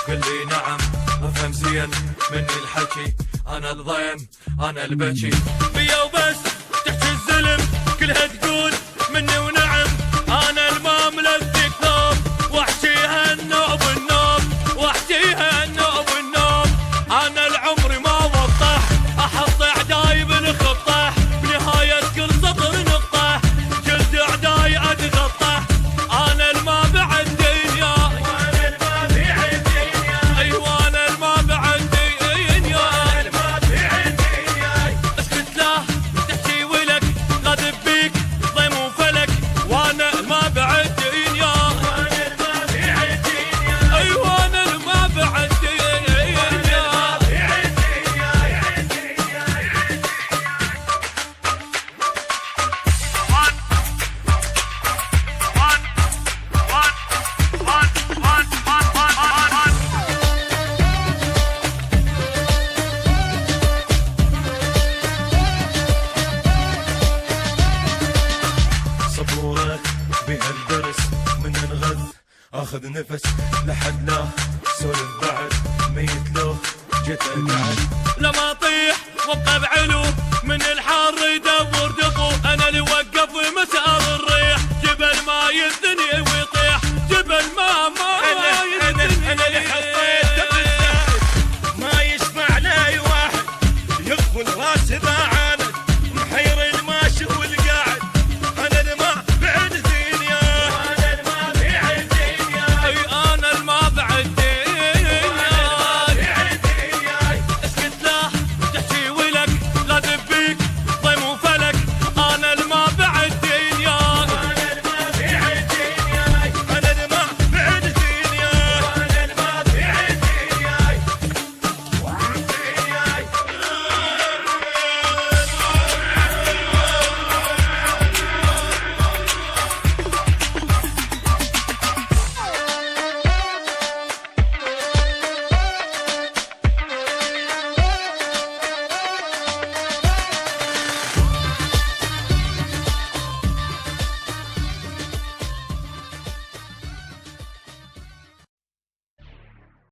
قل لي نعم افهم زين من الحكي، انا الضيم انا البكي بيا وبس تحكي الزلم كلها تقول مني ونعم، انا المام لذيك ثوب واحكيها النوب النوب واحكيها النوب النوب، انا العمر ما وضح احط اعداي بالخطه بنهايه كل سطر نقطه جلد اعداي اتغطى، انا الما بعد دنيا وانا الما بعد دنيا ايوه انا الما بعد دنيا وانا الما بعد دنيا، اسكت لا تحكي ولك غاضب بيك ضيم وفلك، وانا الما بعد دنيا وانا الما بعد دنيا ايوه انا الما بعد دنيا. صبورك بهالدرس من انغث اخذ نفس لحد لا سولف بعد ميت لو جيت اقعد لما اطيح وابقى بعلو من الحر يدور دفو، انا اللي وقف مسار الريح جبل ما يثني ويطيح جبل ما